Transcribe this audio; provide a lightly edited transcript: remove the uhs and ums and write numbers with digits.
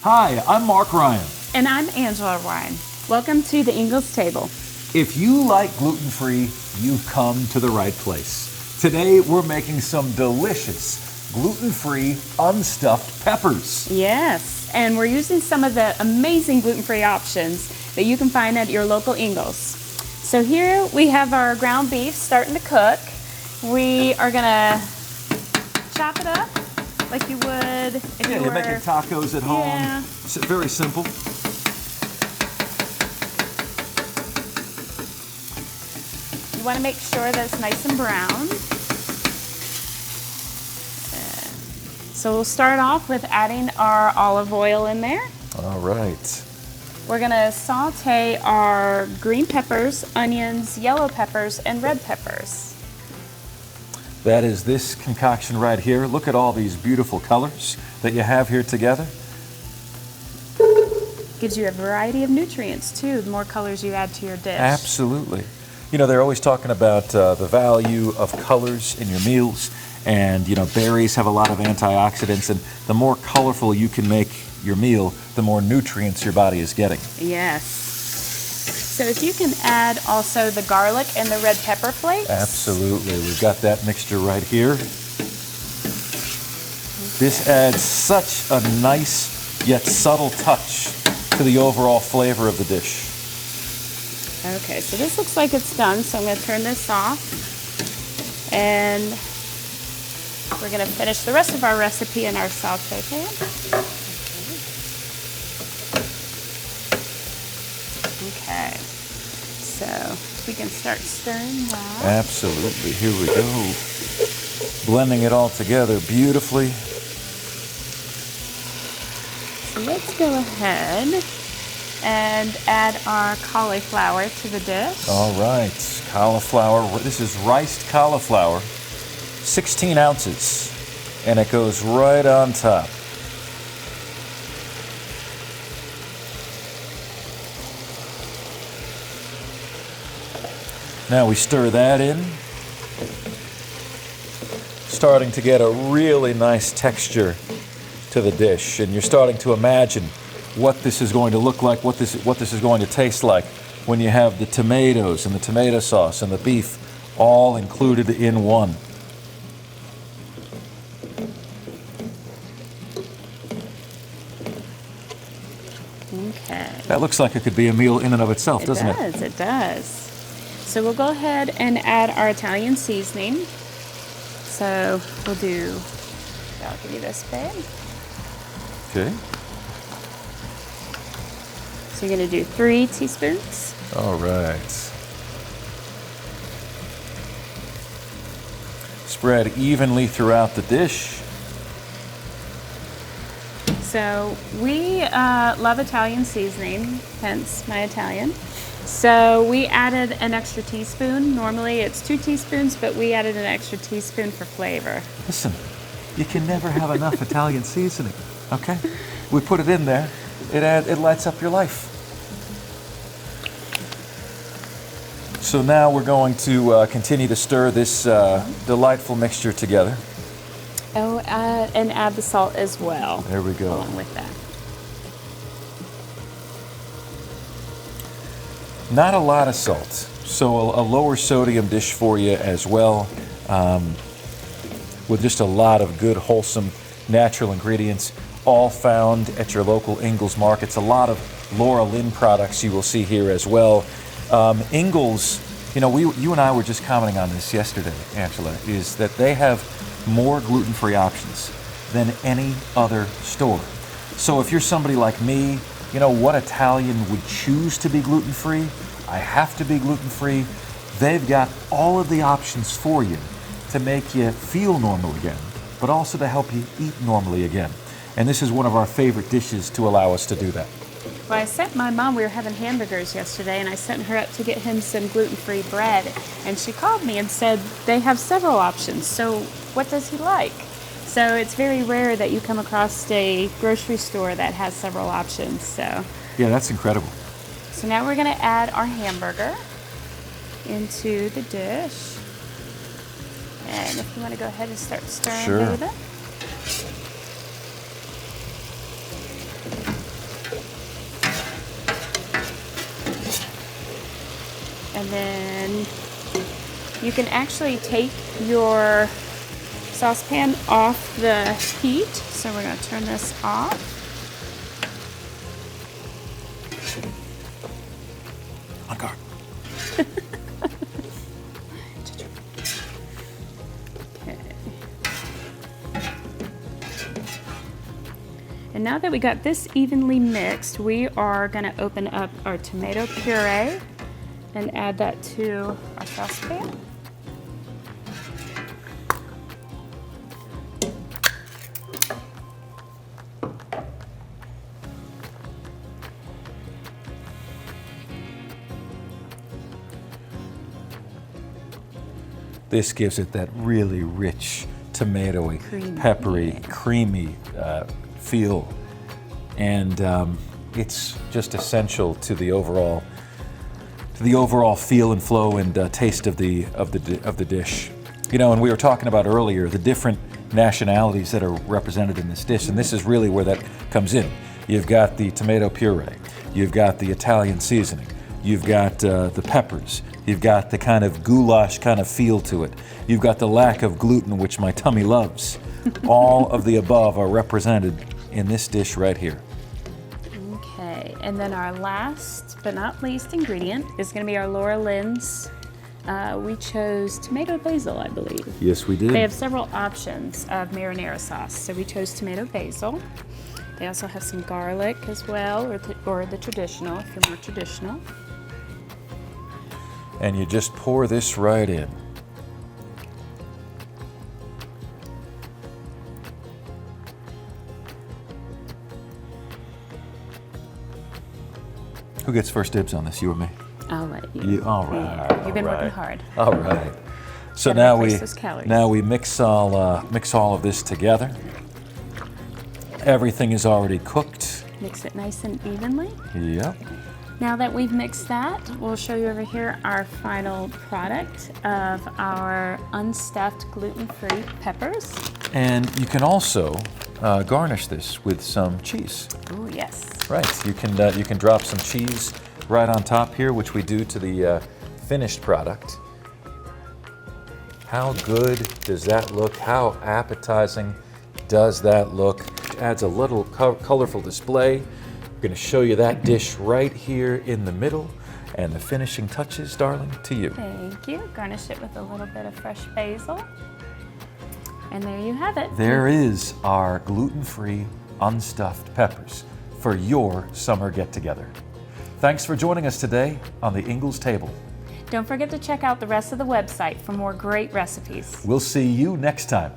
Hi, I'm Marc Ryan. And I'm Angela Ryan. Welcome to the Ingles table. If you like gluten-free, you've come to the right place. Today, we're making some delicious gluten-free unstuffed peppers. Yes, and we're using some of the amazing gluten-free options that you can find at your local Ingles. So here we have our ground beef starting to cook. We are gonna chop it up like you would if you were... you're making tacos at home. Yeah. It's very simple. You want to make sure that it's nice and brown. So we'll start off with adding our olive oil in there. All right. We're gonna saute our green peppers, onions, yellow peppers, and red peppers. That is this concoction right here. Look at all these beautiful colors that you have here together. Gives you a variety of nutrients too, the more colors you add to your dish. Absolutely. You know, they're always talking about the value of colors in your meals, and you know, berries have a lot of antioxidants, and the more colorful you can make your meal, the more nutrients your body is getting. Yes. So if you can add also the garlic and the red pepper flakes. Absolutely. We've got that mixture right here. This adds such a nice yet subtle touch to the overall flavor of the dish. Okay, so this looks like it's done, so I'm going to turn this off. And we're going to finish the rest of our recipe in our saute pan. Okay, so we can start stirring that. Absolutely. Here we go. Blending it all together beautifully. So let's go ahead and add our cauliflower to the dish. All right, cauliflower. This is riced cauliflower, 16 ounces, and it goes right on top. Now we stir that in, starting to get a really nice texture to the dish, and you're starting to imagine what this is going to look like, what this is going to taste like when you have the tomatoes and the tomato sauce and the beef all included in one. Okay. That looks like it could be a meal in and of itself, doesn't it? It does. So we'll go ahead and add our Italian seasoning. So I'll give you this, babe. Okay. So you're going to do 3 teaspoons. All right. Spread evenly throughout the dish. So we love Italian seasoning, hence my Italian. So we added an extra teaspoon. Normally it's 2 teaspoons, but we added an extra teaspoon for flavor. Listen, you can never have enough Italian seasoning, okay? We put it in there. It lights up your life. So now we're going to continue to stir this delightful mixture together. Oh, and add the salt as well. There we go. Along with that. Not a lot of salt, so a lower sodium dish for you as well, with just a lot of good, wholesome, natural ingredients, all found at your local Ingles markets. A lot of Laura Lynn products you will see here as well. Ingles, you know, you and I were just commenting on this yesterday, Angela, is that they have more gluten-free options than any other store. So if you're somebody like me, you know, what Italian would choose to be gluten-free? I have to be gluten-free. They've got all of the options for you to make you feel normal again, but also to help you eat normally again. And this is one of our favorite dishes to allow us to do that. Well, I sent my mom, we were having hamburgers yesterday, and I sent her up to get him some gluten-free bread. And she called me and said they have several options. So what does he like? So it's very rare that you come across a grocery store that has several options. So yeah, that's incredible. So now we're going to add our hamburger into the dish. And if you want to go ahead and start stirring, Sure. baby. you can actually take your saucepan off the heat. So we're going to turn this off. On guard. Okay. And now that we got this evenly mixed, we are going to open up our tomato puree and add that to our saucepan. This gives it that really rich, tomatoey, peppery, creamy feel, and it's just essential to the overall feel and flow and taste of the dish. You know, and we were talking about earlier the different nationalities that are represented in this dish, and this is really where that comes in. You've got the tomato puree, you've got the Italian seasoning, you've got the peppers, you've got the kind of goulash kind of feel to it, you've got the lack of gluten, which my tummy loves. All of the above are represented in this dish right here. Okay, and then our last but not least ingredient is going to be our Laura Lynn's. We chose tomato basil, I believe. Yes, we did. They have several options of marinara sauce, so we chose tomato basil. They also have some garlic as well, or the traditional, if you're more traditional. And you just pour this right in. Who gets first dibs on this, you or me? I'll let you. All right. Yeah, you've been working hard. All right. So Gotta now replace those calories. we mix all of this together. Everything is already cooked. Mix it nice and evenly. Yep. Now that we've mixed that, we'll show you over here our final product of our unstuffed gluten-free peppers. And you can also garnish this with some cheese. Oh yes. Right. You can drop some cheese right on top here, which we do to the finished product. How good does that look? How appetizing does that look? Adds a little colorful display. I'm going to show you that dish right here in the middle, and the finishing touches, darling, to you. Thank you. Garnish it with a little bit of fresh basil. And there you have it. There is our gluten-free unstuffed peppers for your summer get-together. Thanks for joining us today on the Ingles Table. Don't forget to check out the rest of the website for more great recipes. We'll see you next time.